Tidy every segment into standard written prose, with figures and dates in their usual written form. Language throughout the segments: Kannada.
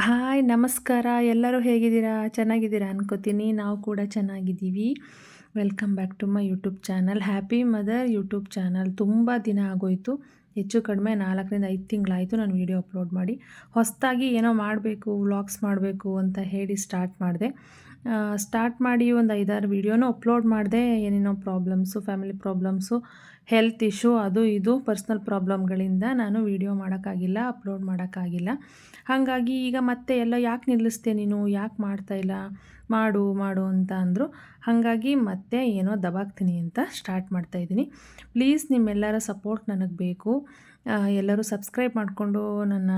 ಹಾಯ್ ನಮಸ್ಕಾರ. ಎಲ್ಲರೂ ಹೇಗಿದ್ದೀರಾ? ಚೆನ್ನಾಗಿದ್ದೀರಾ ಅನ್ಕೋತೀನಿ. ನಾವು ಕೂಡ ಚೆನ್ನಾಗಿದ್ದೀವಿ. Welcome back to my YouTube channel happy mother YouTube channel. ತುಂಬ ದಿನ ಆಗೋಯಿತು, ಹೆಚ್ಚು ಕಡಿಮೆ 4ರಿಂದ 5 ತಿಂಗಳಾಯಿತು ನಾನು ವೀಡಿಯೋ ಅಪ್ಲೋಡ್ ಮಾಡಿ. ಹೊಸದಾಗಿ ಏನೋ ಮಾಡಬೇಕು, ವ್ಲಾಗ್ಸ್ ಮಾಡಬೇಕು ಅಂತ ಹೇಳಿ ಸ್ಟಾರ್ಟ್ ಮಾಡಿದೆ. ಸ್ಟಾರ್ಟ್ ಮಾಡಿ ಒಂದು 5-6 ವೀಡಿಯೋನೂ ಅಪ್ಲೋಡ್ ಮಾಡಿದೆ. ಏನೇನೋ problems, family problems, health issue, ಅದು ಇದು ಪರ್ಸ್ನಲ್ ಪ್ರಾಬ್ಲಮ್ಗಳಿಂದ ನಾನು ವೀಡಿಯೋ ಮಾಡೋಕ್ಕಾಗಿಲ್ಲ, ಅಪ್ಲೋಡ್ ಮಾಡೋಕ್ಕಾಗಿಲ್ಲ. ಹಾಗಾಗಿ ಈಗ ಮತ್ತೆ ಎಲ್ಲ ಯಾಕೆ ನಿಲ್ಲಿಸ್ತೆ ನೀನು, ಯಾಕೆ ಮಾಡ್ತಾಯಿಲ್ಲ, ಮಾಡು ಮಾಡು ಅಂತ ಅಂದರು. ಹಾಗಾಗಿ ಮತ್ತೆ ಏನೋ ದಬಾಕ್ತೀನಿ ಅಂತ ಸ್ಟಾರ್ಟ್ ಮಾಡ್ತಾಯಿದ್ದೀನಿ. ಪ್ಲೀಸ್ ನಿಮ್ಮೆಲ್ಲರ ಸಪೋರ್ಟ್ ನನಗೆ ಬೇಕು. ಎಲ್ಲರೂ ಸಬ್ಸ್ಕ್ರೈಬ್ ಮಾಡಿಕೊಂಡು ನನ್ನ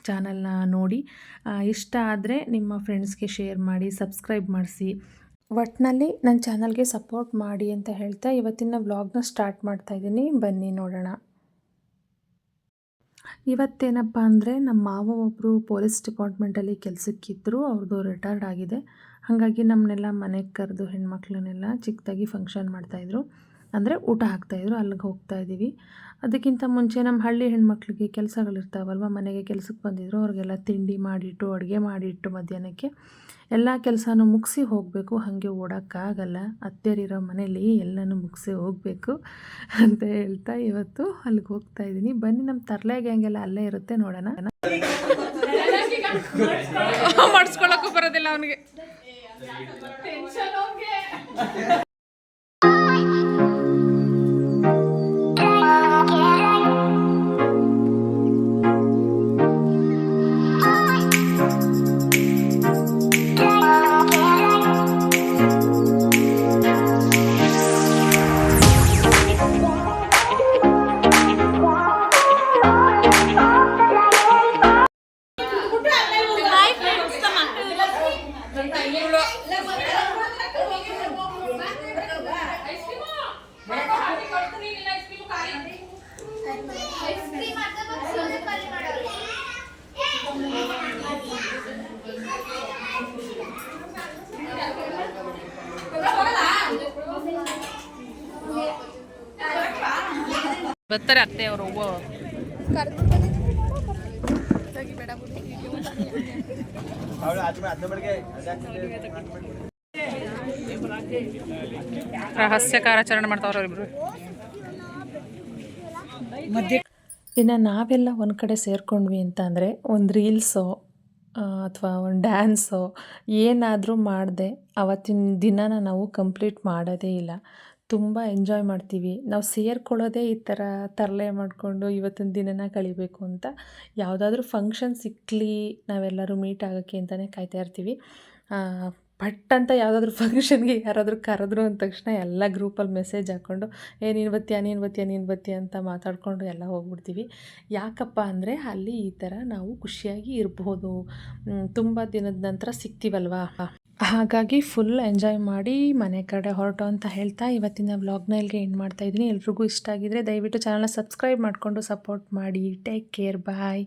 ಚಾನಲ್ನ ನೋಡಿ. ಇಷ್ಟ ಆದರೆ ನಿಮ್ಮ ಫ್ರೆಂಡ್ಸ್ಗೆ ಶೇರ್ ಮಾಡಿ, ಸಬ್ಸ್ಕ್ರೈಬ್ ಮಾಡಿಸಿ. ಒಟ್ಟಿನಲ್ಲಿ ನನ್ನ ಚಾನಲ್ಗೆ ಸಪೋರ್ಟ್ ಮಾಡಿ ಅಂತ ಹೇಳ್ತಾ ಇವತ್ತಿನ ವ್ಲಾಗ್ನ ಸ್ಟಾರ್ಟ್ ಮಾಡ್ತಾಯಿದ್ದೀನಿ. ಬನ್ನಿ ನೋಡೋಣ. ಇವತ್ತೇನಪ್ಪ ಅಂದರೆ ನಮ್ಮ ಮಾವ ಒಬ್ಬರು ಪೊಲೀಸ್ ಡಿಪಾರ್ಟ್ಮೆಂಟಲ್ಲಿ ಕೆಲಸಕ್ಕಿದ್ದರು. ಅವ್ರದ್ದು ರಿಟೈರ್ಡ್ ಆಗಿದೆ. ಹಾಗಾಗಿ ನಮ್ಮನ್ನೆಲ್ಲ ಮನೆಗೆ ಕರೆದು ಹೆಣ್ಮಕ್ಳನ್ನೆಲ್ಲ ಚಿಕ್ಕದಾಗಿ ಫಂಕ್ಷನ್ ಮಾಡ್ತಾಯಿದ್ರು, ಅಂದರೆ ಊಟ ಹಾಕ್ತಾಯಿದ್ರು. ಅಲ್ಲಿಗೆ ಹೋಗ್ತಾ ಇದ್ದೀವಿ. ಅದಕ್ಕಿಂತ ಮುಂಚೆ ನಮ್ಮ ಹಳ್ಳಿ ಹೆಣ್ಮಕ್ಳಿಗೆ ಕೆಲಸಗಳಿರ್ತಾವಲ್ವ, ಮನೆಗೆ ಕೆಲಸಕ್ಕೆ ಬಂದಿದ್ರು. ಅವ್ರಿಗೆಲ್ಲ ತಿಂಡಿ ಮಾಡಿಟ್ಟು, ಅಡುಗೆ ಮಾಡಿಟ್ಟು ಮಧ್ಯಾಹ್ನಕ್ಕೆ ಎಲ್ಲ ಕೆಲಸನೂ ಮುಗಿಸಿ ಹೋಗಬೇಕು. ಹಾಗೆ ಓಡೋಕ್ಕಾಗಲ್ಲ, ಅತ್ತೆಯರಿರೋ ಮನೇಲಿ ಎಲ್ಲನೂ ಮುಗಿಸಿ ಹೋಗಬೇಕು ಅಂತ ಹೇಳ್ತಾ ಇವತ್ತು ಅಲ್ಲಿಗೆ ಹೋಗ್ತಾ ಇದ್ದೀನಿ. ಬನ್ನಿ, ನಮ್ಮ ತರಲೆ ಗ್ಯಾಂಗೆಲ್ಲ ಅಲ್ಲೇ ಇರುತ್ತೆ, ನೋಡೋಣ. ಮಾಡಿಸ್ಕೊಳ್ಳೋಕ್ಕೂ ಬರೋದಿಲ್ಲ ಅವನಿಗೆ. ಬರ್ತಾರೆ ಅತ್ತೆ ಅವರು. ರಹಸ್ಯ ಕಾರ್ಯಾಚರಣೆ ಮಾಡ್ತಾವ್ರ ಇಬ್ರು. ಇನ್ನು ನಾವೆಲ್ಲ ಒಂದು ಕಡೆ ಸೇರ್ಕೊಂಡ್ವಿ ಅಂತ ಅಂದರೆ ಒಂದು ರೀಲ್ಸೋ ಅಥವಾ ಒಂದು ಡ್ಯಾನ್ಸೋ ಏನಾದರೂ ಮಾಡಿದೆ ಅವತ್ತಿನ ದಿನನ ನಾವು ಕಂಪ್ಲೀಟ್ ಮಾಡೋದೇ ಇಲ್ಲ. ತುಂಬ ಎಂಜಾಯ್ ಮಾಡ್ತೀವಿ. ನಾವು ಸೇರ್ಕೊಳ್ಳೋದೇ ಈ ಥರ ತರಲೆ ಮಾಡಿಕೊಂಡು ಇವತ್ತಿನ ದಿನನ ಕಳಿಬೇಕು ಅಂತ. ಯಾವುದಾದ್ರೂ ಫಂಕ್ಷನ್ ಸಿಕ್ಕಲಿ ನಾವೆಲ್ಲರೂ ಮೀಟ್ ಆಗೋಕ್ಕೆ ಅಂತಲೇ ಕಾಯ್ತಾ ಇರ್ತೀವಿ. ಪಟ್ ಅಂತ ಯಾವುದಾದ್ರೂ ಫಂಕ್ಷನ್ಗೆ ಯಾರಾದರೂ ಕರೆದ್ರು ಅಂದ ತಕ್ಷಣ ಎಲ್ಲ ಗ್ರೂಪಲ್ಲಿ ಮೆಸೇಜ್ ಹಾಕ್ಕೊಂಡು ನೀನು ಬತ್ತೀಯ ಅಂತ ಮಾತಾಡಿಕೊಂಡು ಎಲ್ಲ ಹೋಗ್ಬಿಡ್ತೀವಿ. ಯಾಕಪ್ಪ ಅಂದರೆ ಅಲ್ಲಿ ಈ ಥರ ನಾವು ಖುಷಿಯಾಗಿ ಇರ್ಬೋದು. ತುಂಬ ದಿನದ ನಂತರ ಸಿಗ್ತೀವಲ್ವಾ, ಹಾಗಾಗಿ ಫುಲ್ ಎಂಜಾಯ್ ಮಾಡಿ ಮನೆ ಕಡೆ ಹೊರಟು ಅಂತ ಹೇಳ್ತಾ ಇವತ್ತಿನ ವ್ಲಾಗ್ನ ಇಲ್ಲಿಗೆ ಎಂಡ್ ಮಾಡ್ತಾಯಿದ್ದೀನಿ. ಎಲ್ರಿಗೂ ಇಷ್ಟ ಆಗಿದರೆ ದಯವಿಟ್ಟು ಚಾನಲ್ನ ಸಬ್ಸ್ಕ್ರೈಬ್ ಮಾಡಿಕೊಂಡು ಸಪೋರ್ಟ್ ಮಾಡಿ. ಟೇಕ್ ಕೇರ್, ಬಾಯ್.